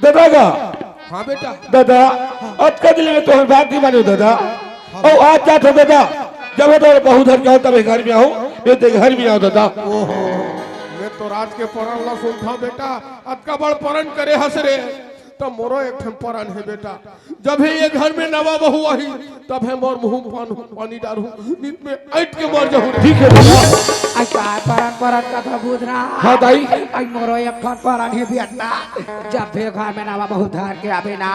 दादा का हाँ बेटा दादा आज का दिल में तो बात नहीं मानो दादा। ओ आज क्या था दादा जब तो बहु धर के आओ तब घर में आओ मैं घर में आओ दादा। ओहो मैं तो राज के परण ला सुनता बेटा आज का बड़ परण करे हंस रे तब मोरो एक ठन परण है बेटा जब है ये घर में नवा बहू आई तब है मोर मुंह पानी डालू नींद में ऐठ के मर जाऊं। ठीक है दादा। आई का परन का था बुधरा। हाँ दाई आई मोरो एक ठन परन है बेटा जब भी घर में नवा बहुत धर के आवे ना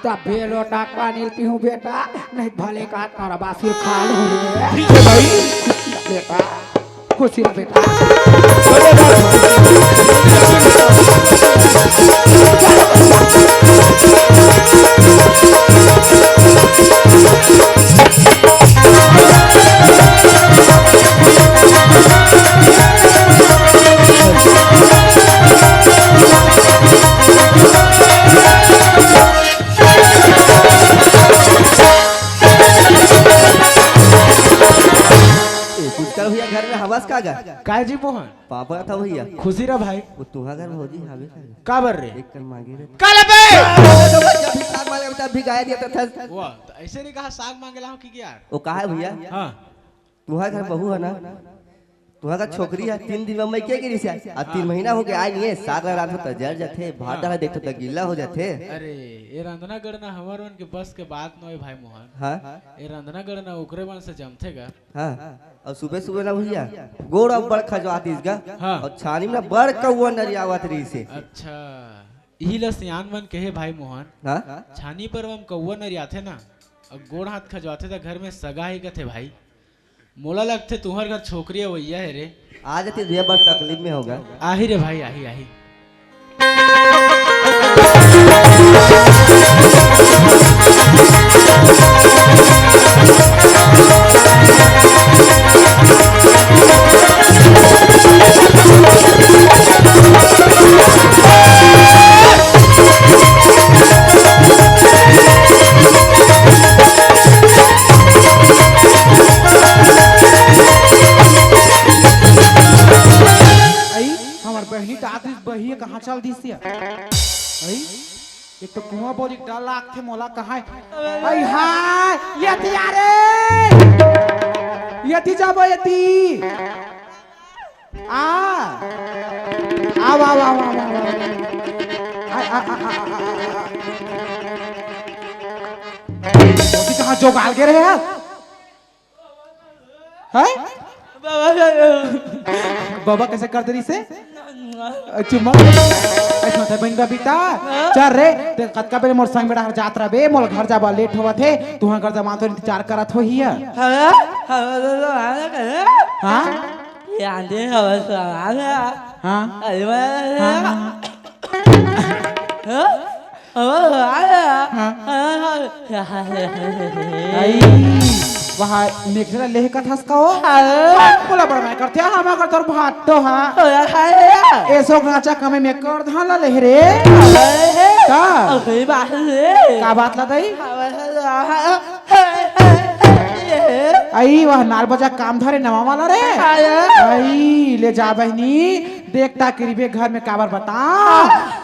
तब भी लोटा पानी पीऊं बेटा नहीं भले का तारा बासिर खा लूं रे। ठीक है दाई बेटा खुशी रह बेटा। भैया घर में हवस का गा काय जी मोहन पापा था भैया खुशी रहा भाई वो तुहा घर में होजी हवे का बर रे एक कर मांगे रे काले पे जब भी साग मांगे तब भी गाय दिया था वाह तो ऐसे नहीं कहा साग मांगेला हो कि यार वो कहा है भैया हां तुहा घर बहू है ना तुहा का छोकरी है 3 दिन में मैं क्या गिरी से अब 3 महीना हो गया आई नहीं है साग रात में तजर जाते भात डाला देखते तो गीला हो जाते। अरे ये रंधना गड़ना हमार वन के बस के बात न भाई मोहन। हां ये रंधना गड़ना ओकरे मन से जमथेगा। हां और सुबह सुबह ना भैया गोड़ अब बड़ खजवाती इसका हाँ। और छानी में बड़ कौवा नरियावत रही से। अच्छा यही ल सियान मन कहे भाई मोहन। हां छानी पर हम कौवा नरियाथे ना और गोड़ हाथ खजवाथे तो घर में सगा ही कथे भाई मोला लगते तुम्हार घर छोकरी वैया है रे आ जाती भैया बस तकलीफ में होगा। आही रे भाई आही आही कहाँ चल दी सिया एक तो कुआं बोली डाल लाख थे मोला कहाँ आई हाय यति यारे यति जाबो यति आ आव आव आव यति कहाँ जोगाल के रहे हैं बाबा कैसे कर दे रही से चुम्मा ऐसा था बंदा बीता चल रे ते कत का बेले मोर संग बेटा जात रहा बे मोर घर जाबा लेट होवत है तू घर जमा तो इंतजार करत हो हिया हां यादे हवस हां आई वहाँ नेक्स्ट लेह का थस का हो बोला बड़ा मैं करते हम अगर तोर भात तो हां ऐसो गाचा कमे में कर धाला ले रे का बात ला दई आई वह नाल बजा काम धरे नवा वाला रे आई ले जा बहनी देखता करीबे घर में काबर बता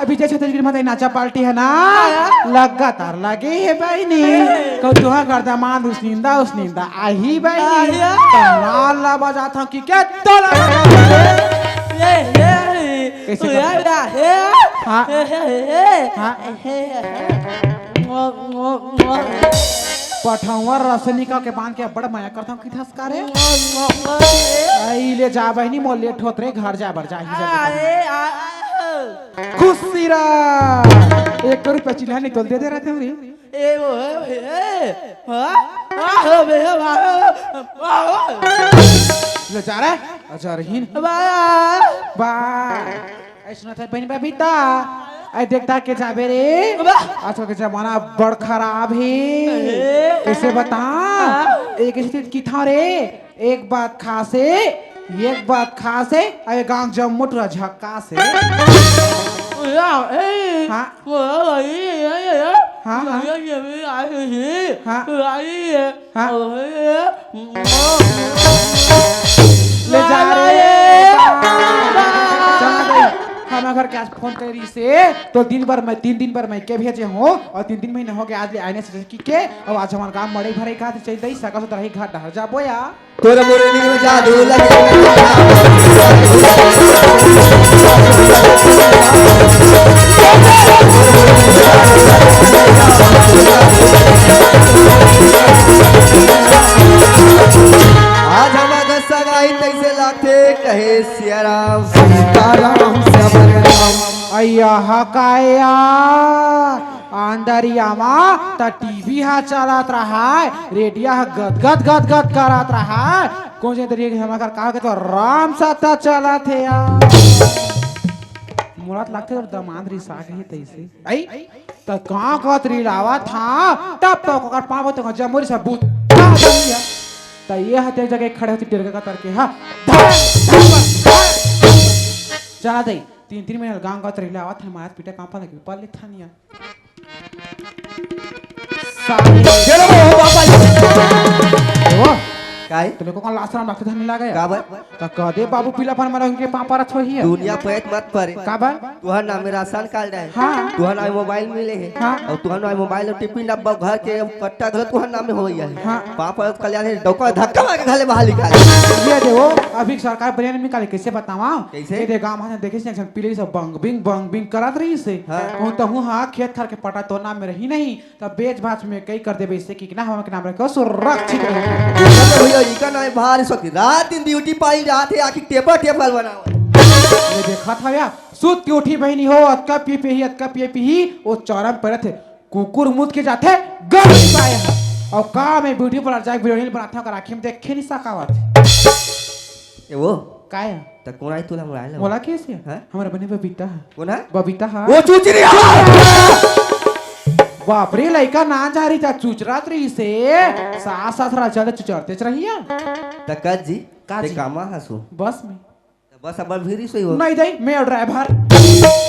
अभी जैसे छत्तीसगढ़ में नाचा पार्टी है ना लगातार लगे है बहनी कौ तुहा कर दामाद उस नींदा आई बहनी नाल ला बजा था कि क्या तोला कैसे हाँ पठौवा रसनिका के बांध के बड़ा माया करता हूँ किधस कारे आई ले जा बहनी मोल लेट होत रे घर जा बर जा खुशी रा 1 रुपया चिल्हा निकल दे रहते हो रे ले जा रे अच्छा रहीन बाय ऐसा था बहनी बबीता आई देखता के जाबे रे आज के जमाना बड़ खराब है कैसे बता एक स्थिति की था रे एक बात खास है अरे गांव जब मुटरा झक्का से ले जा रे हम घर के आज फोन करी से तो दिन भर मैं 3 दिन पर मैं के भेजे हूँ और 3 दिन महीने हो गए आज ले आने से की के और आज हमारे गांव मड़े भरे का चल दई सका तो रही घर डहर जाबो या तोरा मुरली में जादू लगे आज हमारा सगाई कैसे लाते कहे सिया राम सीताराम सबर राम अय्या हकाया अंदरिया मा त टीवी हा चलत रहा रेडियो हा गद गद गद गद करत रहा कौन से तरीके के हमार कहा के तो राम सत्ता चलत है यार मुराद लगते और दमाद रिसा गई तैसे आई त का का त्रिलावा था तब तो कर पावो तो जमुरी सबूत त ये हते जगह खड़े होती टेरका का तरके हां चला दे 3 महीने गांव का त्रिलावा था हमारा पीटा कांपा लगी पल थानिया चलो बाबा काहे तो लोगों का लासरा रखते धन मिला गया काबर तो कह दे बाबू पीला पान मारा उनके पापा रथ होई है दुनिया पैत मत परे काबर तुहर नाम में राशन कार्ड है हाँ। तुहर नाम में मोबाइल मिले है हाँ। और तुहर नाम में मोबाइल और टिफिन डब्बा घर के कट्टा घर तुहर नाम में हो गया है हाँ। पापा कल्याण है डौका धक्का मार के घले बाहर निकाल ये देखो अभी सरकार बनियान निकाले कैसे बतावा कैसे? ये दे गांव में देखे से पीले सब बंग बिंग करत रही से हाँ। कहूं तो हूं हां खेत खर के पटा तो नाम में रही नहीं तब बेच भाच में कई कर देबे इससे कि ना हम के नाम रखे सुरक्षित रहे भैया जी का नाम बाहर इस वक्त रात दिन ड्यूटी पाई रात है आखिर टेपर टेपर बनाओ ये देखा था या सूत की उठी बहनी हो अतका पी ही वो चौरम परत है कुकुर मुद के जाते गम पाया और का में ब्यूटी पार्लर जाके वीडियो बनाता कर आंखें में देखे नहीं सकावत ए वो काया त कोन आई तुला मुराइला बोला कैसे हाँ? हमारे बने बबीता है कोन है बबीता है वो चूचरी बाप रे लड़का ना जा रही था चुचरात रही से सास सास चलते चुचरते रहिए त कज जी काजी। ते कामा हसो बस में बस अब फिर सही हो नहीं दई मैं ड्राइवर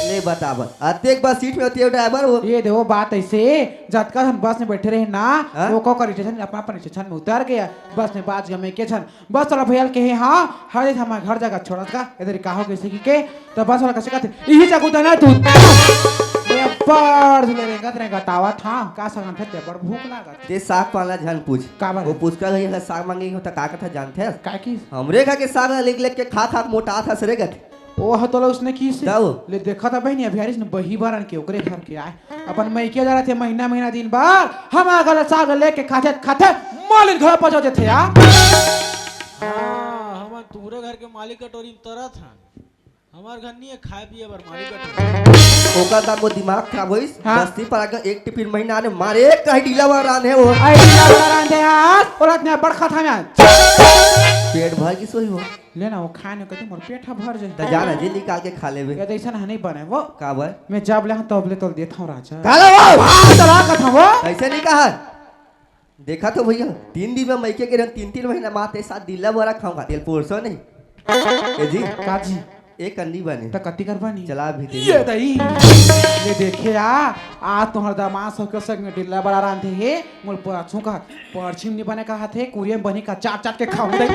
ले बताब आते एक बार सीट में होती है ड्राइवर हो ये देखो बात ऐसे जतका हम बस में बैठे रहे ना हाँ? वो को स्टेशन अपना अपना स्टेशन में उतर गया बस में बात गमे के छन बस वाला भैया के हां हर हमारे घर जगह छोड़त का इधर कहो कैसे की के तो बस वाला कैसे कहते यही जगह उतना तू ये पर ले रेंगा रेंगा तावा था का संगन थे बड़ भूख लागत ते साग पाला जान पूछ का बात वो पूछ कर गई है साग मांगेगी होता का था जानते हैं का की हमरे खा के साग लिख लिख के खा खा के मोटा था सरे गत ओ हतोला उसने की से जाओ। ले देखा था बहनी अभियारी ने बही बारन के ओकरे घर के आए अपन मई के जा रहे थे महीना दिन बार हम गल साग लेके खाते खाते मालिन घर पहुंचे थे यार हाँ हम तुम्हारे घर के मालिक कटोरी में तरह था हमारे घर नहीं है खाए पिए पर मालिक कटोरी ओका दाम वो दिमाग खराब होइस हाँ। बस्ती पर आकर एक टिफिन महीना ने मारे एक कहीं डीला वारान है वो आई यार दे यार और इतने बड़खा था मैं पेट भर की सोई हो लेना वो खाने को मोर पेट भर त जाए जाना जी निकाल के खा लेबे ये ऐसा नहीं बने वो का भाई मैं जब ले तब ले तो देता हूं राजा काला वो चला का था वो ऐसे नहीं कहा देखा तो भैया 3 दिन में मैके के रंग 3 महीना माते साथ दिल्ला बड़ा खाऊंगा तेल पोरसो नहीं ए जी काजी एक कंडी बने त कति कर बनी चला भीतर ये दई ये देखे आ तोहर दामाद सब के संग में डिल्ला बड़ा रांधे हे मोर पाछू का परछिम नि बने का थे कुरिये में बनी का चाट चाट के खाऊ दे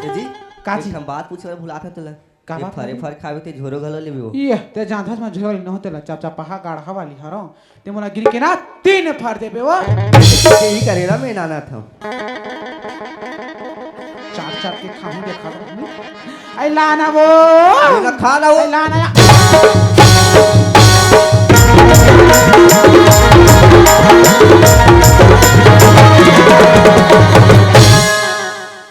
ए जी काजी। हम बात पूछे भुला था तुला का ये बात फरे है? फर खावे ते झोरो गलो लेबे वो ये ते जानथस में झोल न होते ला चाचा पहा गाढ़ा वाली हरो ते मोला गिर के ना 3 फाड़ देबे वो यही करेला मैं नाना था चाट चाट के खाऊ देखा आई लाना वो ना खाना वो आई लाना या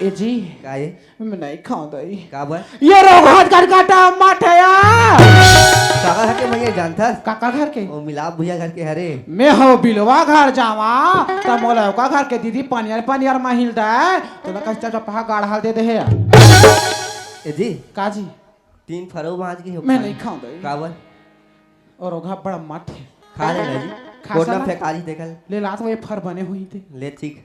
ए जी काए मैं नहीं खाऊं दई का भाई ये रोग हाथ कर काटा मठया काका हके भैया जानता काका घर के ओ मिलाप भैया घर के हरे मैं हो बिलवा घर जावा त मोला का घर के दीदी पनियर महिल दे तो लका चाचा पहा गाढ़ा दे दे है ए जी काजी 3 फरो माज की हो मैं नहीं खाऊं दई का भाई और रोगा बड़ा मठ है खा ले ना जी खा कोना साला। फेकारी देखल ले लात वो फर बने हुई थे ले ठीक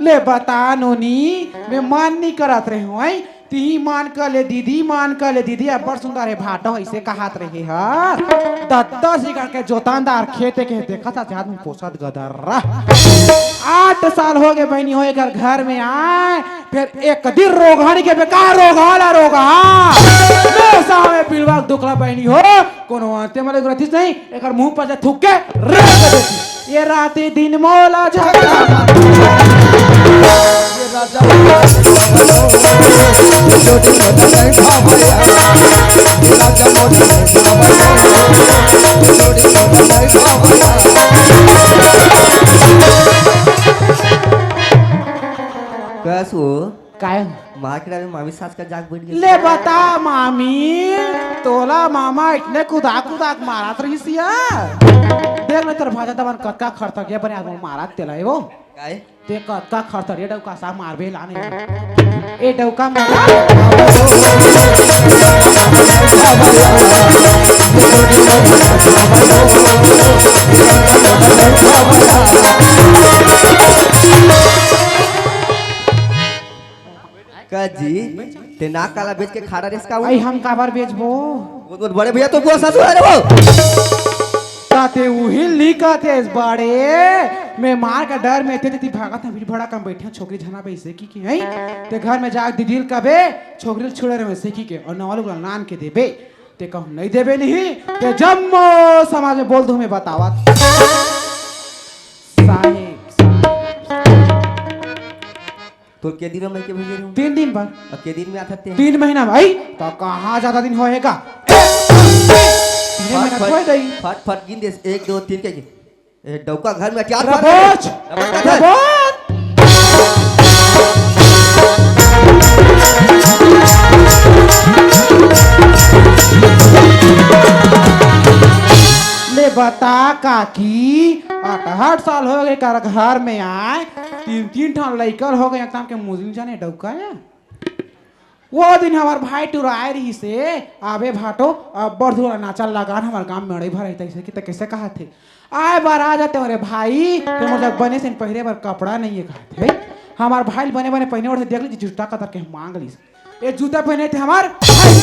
ले बता नोनी मैं मान नहीं करत रहे हूँ आई ती मान कर ले दीदी मान कर ले दीदी अब बड़ सुंदर है भाटो ऐसे कहात रहे है दत्ता सिकड़ के जोतानदार खेते के देखा था आदमी पोसत गदर 8 साल हो गए बहनी हो कर घर में आए फिर एक दिन रोगानी के बेकार रोगाला रोगा मैं सावे पिलवा दुखला बहनी हो कोनो अंते मले ग्रथिस नहीं एकर मुंह पर से थूक के रख देती ये राती दिन मोला झगड़ा ये राजा छोटी मोटी नहीं भावया राजा मोटी नहीं भावया छोटी मोटी नहीं भावया कसो काय मार्केट में मामी सास का जाग बैठ गया ले बता मामी तोला मामा इतने कुदाक मारत रही सिया देख ना तेरे भाजा दबन कटका खरता गया बने आदमी मारत तेला है वो काय ते कटका खरता रे डौका सा मारबे लाने ए डौका मारा काजी ते नाक काला बेच के खाड़ा रेस का आई हम काबर बेचबो वो बड़े भैया तो वो सासू है वो ताते उहिल लिखते बड़े मैं मार का डर में थे ती भागत है भीड़ भड़ा कम बैठे छोकरी झना पे से की है ते घर में जाग दीदिल कबे छोकरी छोड़े रहे से की के और नवालू को नान के देबे ते कहूं नहीं देबे नहीं ते जम्मो समाज में बोल दूं मैं बतावत साहेब तो के दिन में के भेजे रहूं 3 दिन पर और के दिन में आते थे 3 महीना भाई तो कहां ज्यादा दिन होएगा 3 महीना कोई नहीं फट फट गिन दे 1 2 3 के ए डौका घर में क्या रबोच रबोच ले बता काकी 8 साल हो गए कर घर में आए 3 ठान लइकर हो गए एकदम के मुस्लिम जाने डौका है वो दिन हमार भाई टुराए रही से आवे भाटो बड़ धुरा नाचल लगान हमार गांव में अड़े भर ऐसे कि कैसे कहा थे आए बार आ जाते हमारे भाई तो मतलब बने से पहले बार कपड़ा नहीं है कहा थे हमार भाई बने बने पहने और देख ली जूता कतर के मांग ली ये जूता पहने थे हमार भाई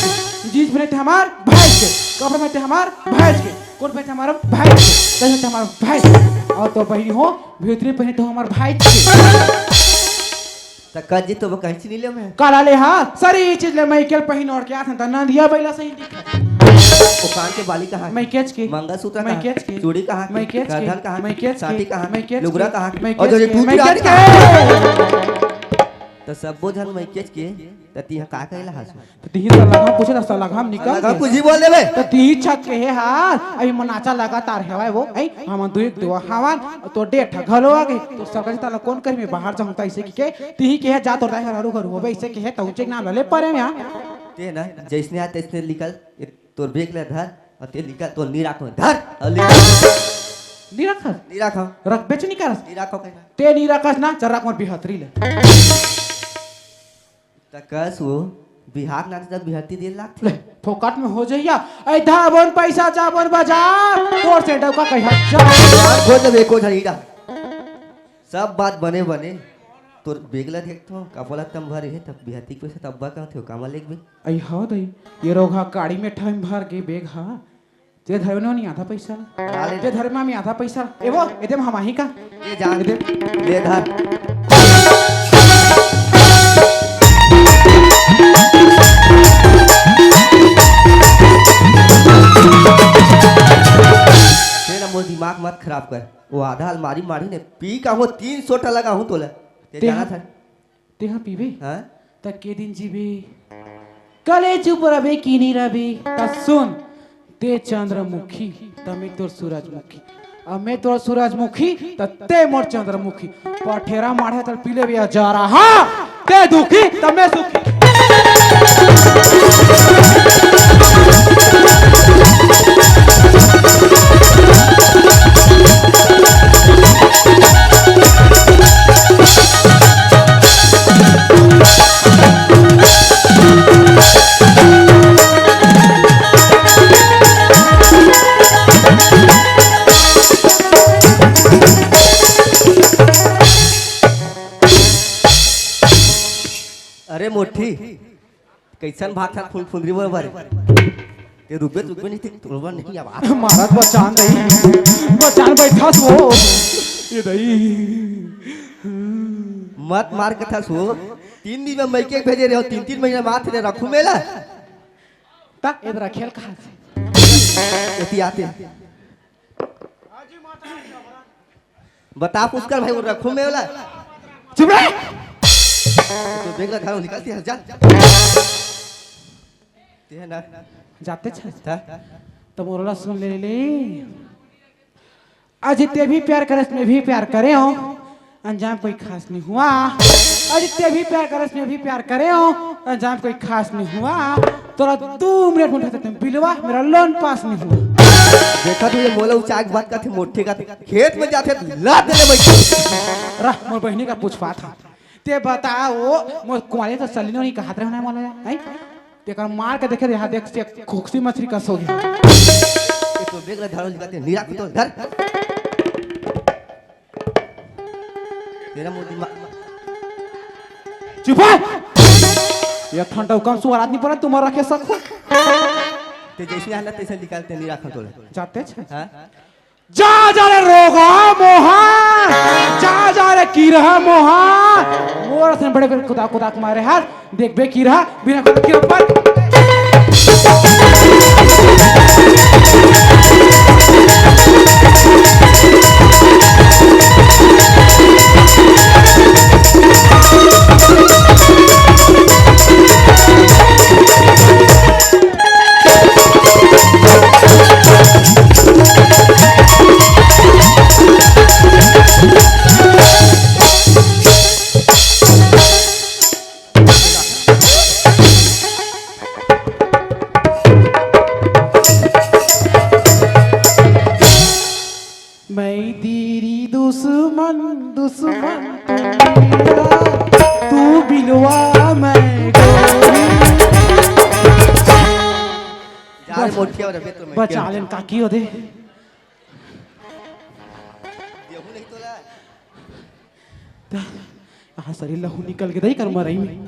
जीन्स पहने थे हमार भाई के कपड़े पहने थे हमार भाई के कोट पहने थे हमारा भाई के पहने थे हमारा भाई और तो बहनी हो भीतरी पहने थे हमार भाई के तक्का जी तो वो कहीं नहीं ले मैं काला ले हाँ सारी चीज ले मैं केल पहन और क्या था नंदिया बैला सही दिखा वो कान के बाली कहाँ मैं केच के मंगलसूत्र मैं कहाँ केच के चूड़ी कहाँ मैं केच के गर्दन कहाँ मैं केच साथी के कहाँ मैं केच लुगरा के कहाँ मैं और जो केच के टूट मैं रहा केच है के तो सब बोझन मैं केच के तती यहाँ का कहला हासु तो ती तो लगा पूछे तो लगा हम निकल लगा गए। कुछ ही बोल देबे तो ती छत के है हां अभी मनाचा लगातार है वो आई हम दो एक दो हवन तो डेट घलो आ गई तो सरकार ताला कौन कर में बाहर जाऊं ऐसे की के ती के है जा तो रहा हरु घर होबे ऐसे के है तो चेक नाम ले परे में ते ना जैसने आते इसने निकल तोर बेक ले धर और ते निकल तो नी राखो धर और नी राखो रख बेच नहीं करस नी राखो कहना ते नहीं रखस ना चरक मोर बिहतरी ले तकस वो बिहार नाच जब बिहती दे लाख ले फोकट में हो जाइया ऐ धाबन पैसा जाबन बाजार तोर से डबका कहिया जा हो जब एको झड़ीड़ा सब बात बने बने तोर बेगला देख तो कपला तम भरे है तब बिहती पैसा तब बा का थे कामा लेक बे ऐ हो दई ये रोगा गाड़ी में टाइम भर के बेग हा ते धरनो नहीं आधा पैसा ते धर्मा में आधा पैसा एवो एदम हमाही का ये जान दे ले धर तेरा मोर दिमाग मत खराब कर वो आधा अलमारी मारी ने पी का हो 300 टा लगा हूं तोला ते जाना था तेहा पीबे हां त के दिन जीबे कले चुप रबे की नहीं रबे त सुन ते चंद्रमुखी तमे तोर सूरजमुखी अब मैं तोर सूरजमुखी त ते मोर चंद्रमुखी पठेरा माढ़े त पीले बिया जा रहा ते दुखी तमे सुखी अरे मोठी कैसन भाग था फुल फुंदरी बराबर ये रुपए नहीं थे तोड़वा नहीं अब महाराज बचान दई बचान बैठा सो ये दई मत मार के था सो 3 दिन में मैके भेजे रहे हो 3 महीना माथ ले रखू मेला तक इधर खेल कहां से एती आते बता पुष्कर भाई वो रखू मेला चुप रह तो देख रहा निकलती है जा ते ना जाते छ था तो मोरला सुन ले आज इतने भी प्यार करस में भी प्यार करे हो अंजाम कोई खास नहीं हुआ आज इतने भी प्यार करस में भी प्यार करे हो अंजाम कोई खास नहीं हुआ तोरा 2 मिनट में उठाते बिलवा मेरा लोन पास नहीं हुआ देखा तू ये मोला उचाक बात का थे मोटे का थे खेत में जाते लात देने बैठ रह मोर बहनी का पूछवा था ते बताओ मोर कुमारी तो सलीनो नहीं कहा रहे मोला नहीं तेकर मार के देखे यहां देख से खोखसी मछली का सो गया तो देख रहा धारो निकलते नीरा तो धर तेरा मोदी चुप ये ठंडा कम सुअर आदमी पर तुम रखे सको ते जैसे आना तैसे निकालते नीरा खा तो जाते छ हां जा जा रे रोगा मोहा जा रे की रहा मोहा मोर से बड़े बड़े खुदा खुदा मारे हाथ देख बे की रहा बिना की ऊपर तू बिलवा मैं यार मोटिया और बेत में बचा लेन काकी हो दे देहू नहीं तो ला आ शरीर लहू निकल के दई कर मरई में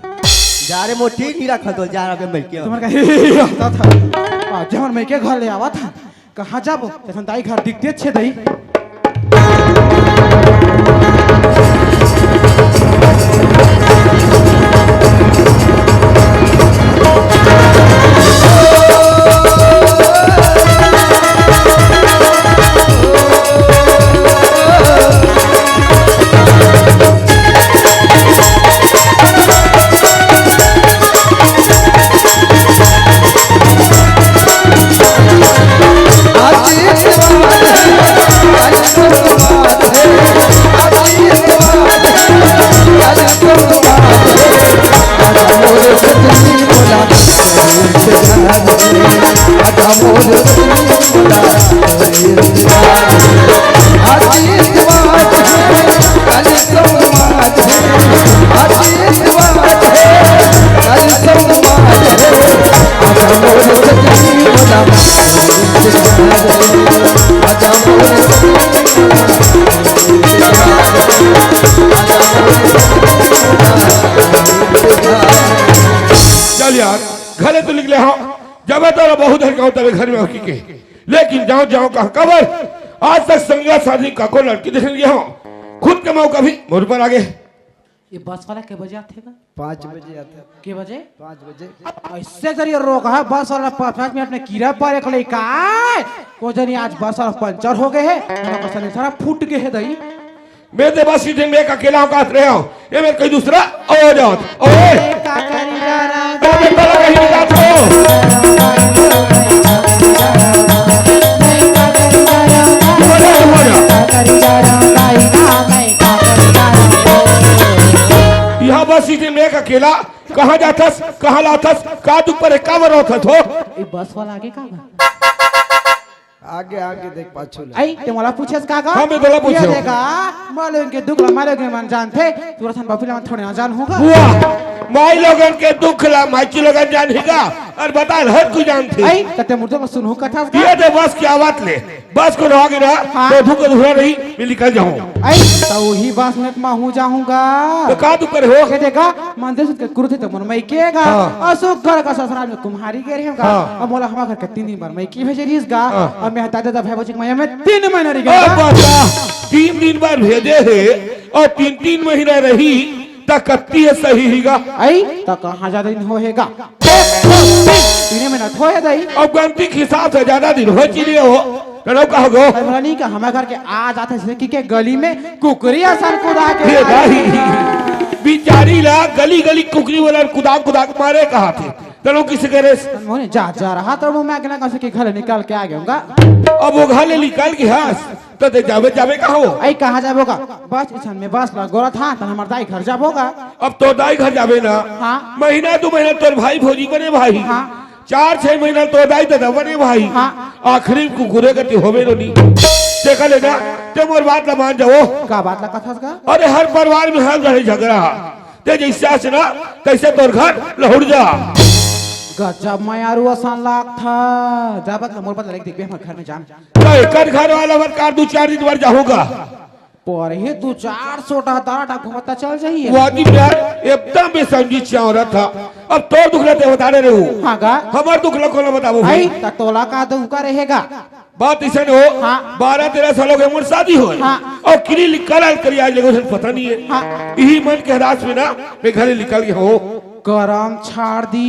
जा रे मोटी नीरा खा तो जा रे मैं के तुम्हार का आता था आज हमर मैं के घर ले आवा था कहां जाबो तखन दाई घर दिखते छे दई चल यार घरे तो निकले हो जब तो बहुत हल्का तब घर में होकी के लेकिन जाओ जाओ कहा कबर आज तक संगला शादी का को लड़की देख लिया हो खुद कमाओ कभी मोर पर आगे ये बस वाला के बजे आते का 5 बजे आता के बजे 5 बजे ऐसे जरिए रोक है बस वाला 5 मिनट में कीड़ा पर एक ले का को जनी आज बस वाला पंचर हो गए है ना को सने सारा फूट के है दई मैं तो बस सीटिंग में अकेला काट रहे हो ये मेरे कोई दूसरा ओ जाओ ओए का करी जाना मैं पहले कहीं नहीं जाता यहाँ बस सीटिंग में अकेला कहाँ जाथस कहाँ लाथस का दुख पर का मरोथस हो ये बस वाला आगे का आगे आगे देख पाछू आई ते मला पूछेस काका हाँ, मैं तोला पूछे हूँ। देखा मालूम के दुख मालूम के मन जानते तुरसन बापुला में थोड़े ना जान होगा हुआ माई लोगन के दुख ला माई लोगन जानेगा और बता हर कोई जानती आई तते मुर्दो को सुनहु कथा ये तो बस की आवाज ले बस को रहोगे ना हाँ। तो धुक धुरा नहीं मैं निकल जाऊँ आई तो वही बस में मैं हूँ जाऊंगा तो का तू करे हो के देखा मंदिर से के कुरुते तो मन मई केगा हाँ। अशोक घर का ससुराल में कुम्हारी के रहेगा हाँ। अब मोला हमारे घर के 3 दिन बार मई की भेजे रहीसगा और मैं हता देता भाई बच्चे मैं 3 महीना रह ओ गया बता 3 दिन बाद भेजे है और 3 महीना रही तक कत्ती है सही हीगा आई तो कहाँ ज्यादा दिन होएगा 3 महीना होए दई अब गंती के हिसाब से ज्यादा दिन हो चलिए हो कहो कहो गो हमरा नहीं का हमारे घर के आ जाते से कि के गली में कुकरी असर कुदा के हे भाई बिचारी ला गली गली कुकरी वाला कुदाक कुदाक मारे कहा थे चलो किसी करे मोने जा रहा तो वो मैं कहना कैसे कि घर निकाल के आ गयाऊंगा अब वो घर ले निकाल के हास तो दे जावे कहा हो आई कहाँ जाबोगा बस इसन में बस गोरा था तो हमार दाई घर जाबोगा अब तो दाई घर जावे ना हाँ। महीना 2 महीना तोर भाई भोजी बने भाई हाँ। 4-6 महीना तो दाई तो बने भाई हाँ। आखिरी कुकुरे गति होवे नो नी देखा लेना ते मोर बात ला मान जाओ का बात ला कथा का अरे हर परिवार में हर रहे झगड़ा ते जैसा से ना कैसे तोर घर लहुड़ जा गजब मैं यार आसान लाग था जाबत मोर पता लग देख हमारे घर में जाम तो कर घर वाला कार 2-4 दिन बार जाऊंगा पर हे 2-400 दाटा घुमता चल जाइए वो आदमी यार एकदम बेसमझी औरत था अब तो दुख रहते बता रहे हो हाँ गा हमार दुख लो को बताओ आई त तोला का दुका रहेगा बात ऐसा हो हाँ। 12-13 सालों की उम्र शादी हो हाँ। और किरी निकल करी आज लोगों से पता नहीं है हाँ। यही मन के हरास में ना मैं घर निकल गया हो गरम छाड़ दी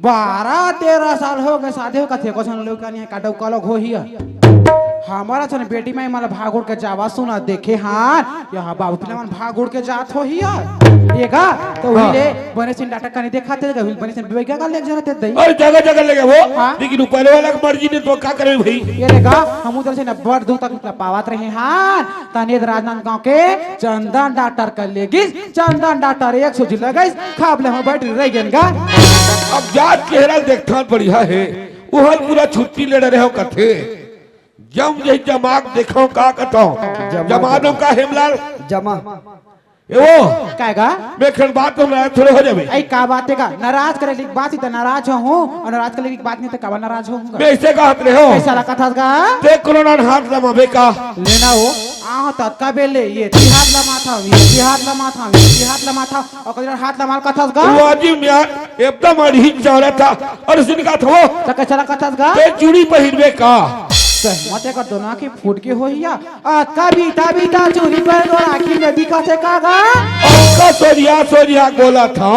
12-13 साल हो गए शादी हो कथे को छन लोग कानी काटो कलो हो हिया हमारा छन बेटी में मला भागुड़ के जावा सुना देखे हां यहां बाबू पिलमन भागुड़ के जात हो हिया एगा तो हिले बने सिन डाटा कानी देखाते गा बने सिन बिवेका का लेक जरा ते दई और जगह जगह लगे वो हाँ। लेकिन ऊपर वाला की मर्जी ने तो क्या करे भाई ये रेगा हम उधर से न बड़ दूर तक पावत रहे हां तनेद राजनांदगांव के चंदन डॉक्टर का लेगिस चंदन डॉक्टर 100 लगइस खाबले हम बैठ रह गेन गा अब जात चेहरा देखता बढ़िया है वो पूरा छुट्टी ले रहे हो कथे जम यही जमाक देखो का कतो जमानों का हेमलाल जमा ए वो काहेगा मैं खन बात तो नाराज थोड़े हो जावे आई का बात है का नाराज करे लिख बात ही तो नाराज हो और नाराज करे लिख बात नहीं तो का नाराज होऊंगा मैं ऐसे कहत रहे हो ऐसा लगा था का ते कोरोना हाथ लमा बेका लेना हो आ तत्का बेले ये ती हाथ लमा था ये हाथ लमा था ये हाथ लमा था और कदर हाथ लमाल का था का वो अजीब यार एकदम अड़ही चौरा था और उसने कहा था वो तो कैसा लगा था का ते चूड़ी पहिरबे का मत कर दो ना कि फूट के होइया का बीता चोरी पर दो आखिर में दिखा से कागा उसका सोरिया बोला था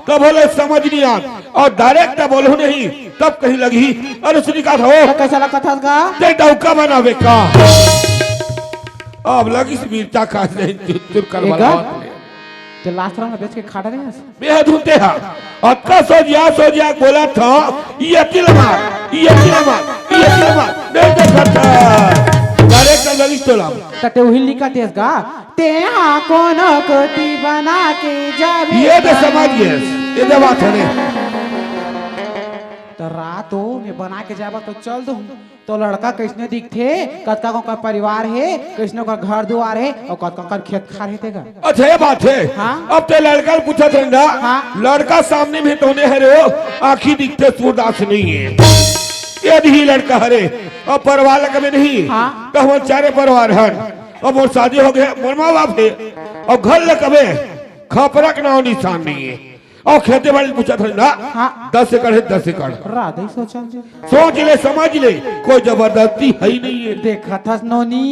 तब बोले समझ नहीं आ और डायरेक्ट बोलो नहीं तब कहीं लगी और उसने कहा था तो कैसा लगा था का ते डौका बनावे का अब लगी मिर्चा खा नहीं चुर कर वाला तो लास्ट राउंड में बेच के खा रहे हैं बेहद होते हैं अक्का सोजिया बोला था ये तिलमा नहीं देखता डायरेक्ट लगी तोला तटे वही लिखा तेज का ते कौन कोती बना के जाबे ये तो समझिए ये तो बात है तो रातों में बना के जाबा तो चल दो तो लड़का कैसने दिखते कतका का परिवार है कैसने का घर द्वार है और कतका का खेत खार है अच्छा ये बात है हाँ? अब तो लड़का पूछा था ना हाँ? लड़का सामने में तो है रे आँखी दिखते सूरदास नहीं है यदि लड़का हरे और परिवार कभी नहीं हाँ? तो हमारे चारे परिवार हैं अब वो शादी हो गया मोर माँ बाप है और घर लगे खपरा का नाम निशान नहीं है और खेती बाड़ी पूछा था ना हाँ? 10 एकड़ है 10 एकड़ राधे सोचा सोच ले समझ ले कोई जबरदस्ती है ही नहीं है देखा था नोनी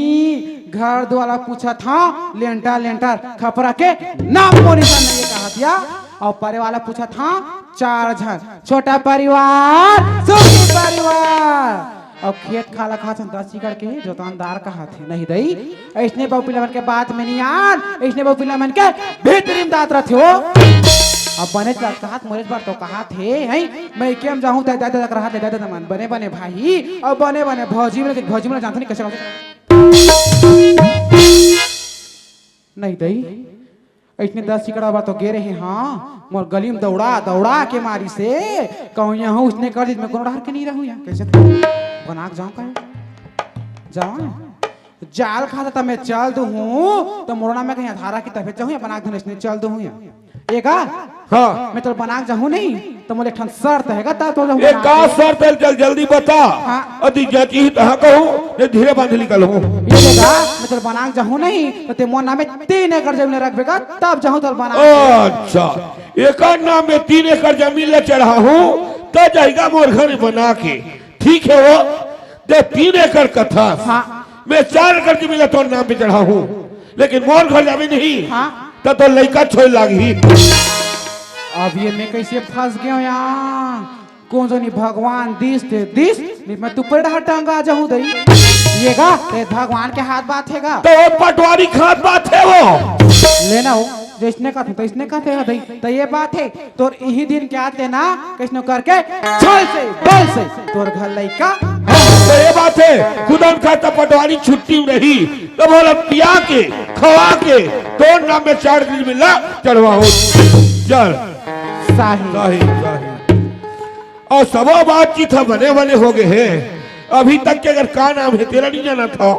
घर द्वारा पूछा था लेंटर खपरा के नाम को निशान नहीं कहा दिया और परिवार वाला पूछा था 4 जन छोटा परिवार सुखी परिवार और खेत खाला खा 10 एकड़ के जोतानदार कहा थे नहीं दई ऐसने बहुपिला मन के बात में नहीं यार ऐसने बहुपिला मन के बेहतरीन दात रथे हो अब बने कहा मोरे बार तो कहा थे हैं मैं केम जाऊं त दादा तक रहा दादा मन बने भाई अब बने भौजी में जानते नहीं कैसे नहीं दई इतने 10 एकड़ बा तो गे रहे हां मोर गली में दौड़ा के मारी से कहूं यहां उसने कर दी मैं कोनो डर के नहीं रहूं यहां कैसे बना के जाऊं कहीं जाऊं जाल खाता था मैं चल दूं तो मोरना में कहीं धारा की तबीयत जाऊं या बना के इसने चल दूं ये का हाँ मैं तो बना के जाऊँ नहीं तो मोले ठन शर्त है का तो एक का सर तेल चल जल्दी बता हाँ। अति जाची तहा कहूँ ये धीरे बांध निकल हूँ ये का मैं तो बना के जाऊँ नहीं तो ते मोर नाम में 3 एकड़ जमीन रख बेगा तब जाऊँ तो बना अच्छा एक नाम में 3 एकड़ जमीन ले चढ़ा हूँ तो जाएगा मोर घर बना के ठीक है वो दे 3 एकड़ कथा हाँ। मैं 4 एकड़ जमीन तो नाम पे चढ़ा हूँ लेकिन मोर घर जमीन नहीं हाँ। तो लड़का छोड़ लागी अब ये मैं कैसे फंस गया हूँ यहाँ कौन सा नहीं भगवान दिस नहीं मैं तू पर हटाऊंगा जाऊँ दई ये का ते भगवान के हाथ बात है का तो वो पटवारी खात बात है वो लेना हो जिसने का तो इसने का थे दई तो ये बात है तोर यही दिन क्या आते ना किसने करके चल से बल से तोर घर लइका तो ये बात है खुदा खाता पटवारी छुट्टी में रही तो बोला पिया के खवा के तो नाम में 4 दिन मिला चढ़वाओ चल साही साही और सब बातचीत बने बने हो गए हैं अभी तक के अगर का नाम है तेरा नहीं जाना था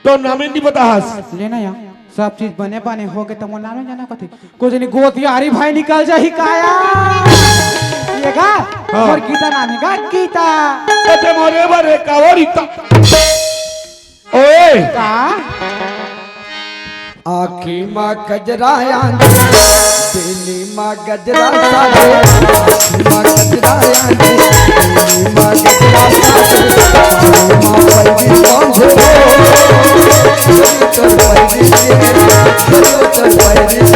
तो नाम नहीं पता लेना यार सब चीज बने बने हो गए तो नाम जाना कथे कुछ नहीं गोतियारी भाई निकल जा ही काया ये का हाँ। और गीता नाम है का गीता ते मोरे बरे का और इता ओए का आखी माँ गजरा आंधे दिली माँ गजरा साधे आखी माँ गजरा आंधे दिली माँ गजरा साधे माँ पैदी बांधे तोर पैदी के तोर पैदी